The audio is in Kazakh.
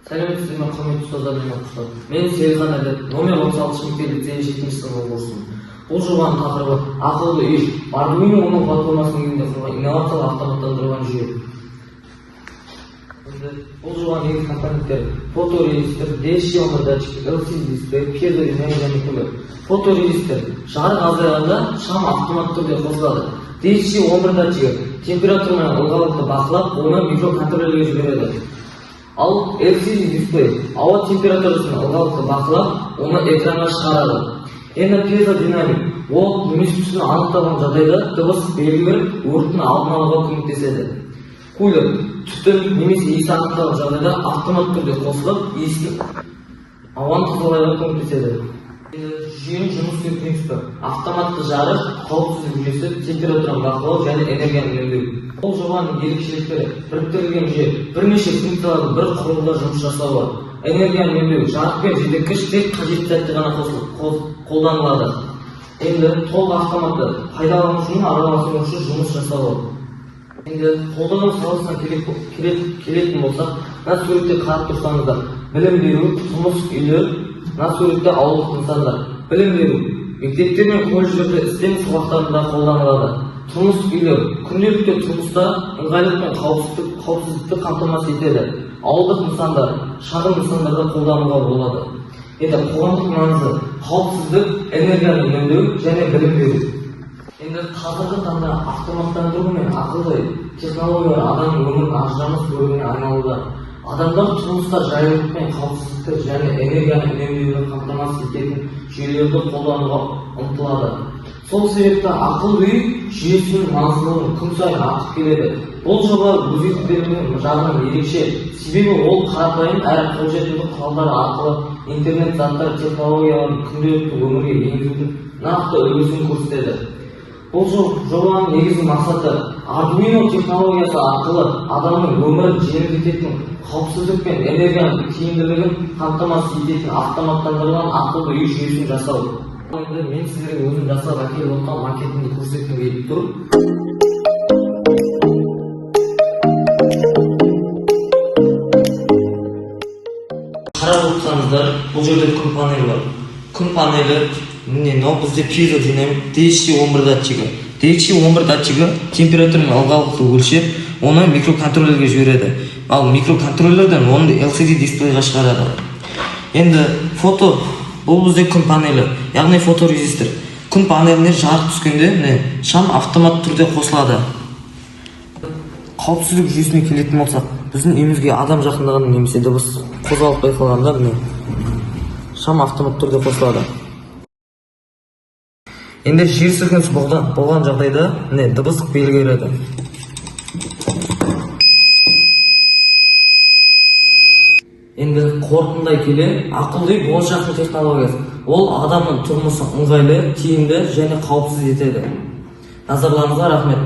Сәлеметсіз ме, құрметті ұстаздар мен оқушылар. Мен Серхан Әділ, номер 36 мектеп лицейінің 7-ші сынып оқушысымын. Бұл жобаның тақырыбы ақылды үй, Arduino оның платформасының негізінде құрылған инновациялық автоматтандырылған жүйе. Бұл жобаның негізгі компоненттері фоторегистр, DSC-10 датчик, LCD дисплей, пьезодинамик және түрлі. Фоторегистр жарық азайғанда шам автоматты түрде қосылады. DSC-10 датчигі температура мен ылғалдықты бақылап, оны микроконтроллерге жібереді. Ал LCD дисплей ауа температурасын ылғалдықты бақылап, оны экранға шығарады. Енді пьезодинамик ол немесе күшін анықталған жағдайда дыбыс белгі беріп, өрттің алдын алуға көмектеседі. Кулер түтін немесе иісі анықталған жағдайда автоматты түрде қосылып, иістің ауаны тазалауға көмектеседі. Жүйенің жұмыс істеу принципі автоматты жарық, қауіпсіздік жүйесі, температураны бақылау және энергияны үнемдеу. Бұл жобаның ерекшеліктері біріктірілген жүйе бірнеше функциялардың бір құрылғыда жұмыс жасауы. Энергияны үнемдеу, жарық пен желдеткіш тек қажетті сәтте ғана қолданылады. Енді толық автоматты пайдаланушының араласушы жұмыс жасауы. Енді қолдану саласына келетін болсақ, мына суретте қарап тұрсаңыздар, білім беру, жұмыс үйлер, мына суретте ауылдық нысандар. Білім беру, мектептер мен колледждерде STEM сабақтарында қолданылады. Тұрмыс үйлер, күнделікті тұрмыста ыңғайлылық пен қауіпсіздікті қамтамасыз етеді. Ауылдық нысандар, шағын нысандарда қолдануға болады. Енді қоғамдық маңызы қауіпсіздік, энергияны үнемдеу және білім беру. Енді қазіргі таңда автоматтандыру мен ақылды технологиялар адамның өмірінің ажырамас бөлігіне айналуда. Адамдар тұрмыста жайлылық пен қауіпсіздікті және энергияны үнемдеуді қамтамасыз ететін жүйелерді қолдануға ұмтылады. Сол себепті ақылды үй жүйесінің маңыздылығын күн сайын артып келеді. Бұл жоба өзектілігінің жағынан ерекше, себебі ол қарапайым әрі қолжетімді құралдар арқылы интернет заттар технологияларын күнделікті өмірге енгізудің нақты үлгісін көрсетеді. Бұл жобаның негізгі мақсаты Arduino технологиясы арқылы адамның өмірін жеңілдететін, қауіпсіздік пен энергияның тиімділігін қамтамасыз ететін автоматтандырылған ақылды үй жүйесін жасау. Енді мен сіздерге өзім жасап әкеліп отқан макетімді көрсеткім келіп тұр. Қарап отырсаңыздар, бұл жерде күн панелі бар. Күн панелі мынау бізде пьезодинамик DSC-10 датчигі. DSC-10 датчигі температура мен ылғалдықты өлшеп, оны микроконтроллерге жібереді. Ал микроконтроллерден оны LCD дисплейға шығарады. Енді бұл бізде күн панелі, яғни фоторегистр. Күн панеліне жарық түскенде шам автомат түрде қосылады. Қауіпсіздік жүйесіне келетін болсақ, біздің үйімізге адам жақындағанда немесе дыбыс қозғалып байқалғанда шам автомат түрде қосылады. Енді жер сілкінісі болған жағдайда дыбыс белгі береді. Енді қорытындылай келе, ақылды үй болашақтың технологиясы. Ол адамның тұрмысын ыңғайлы, тиімді және қауіпсіз етеді. Назарларыңызға рахмет.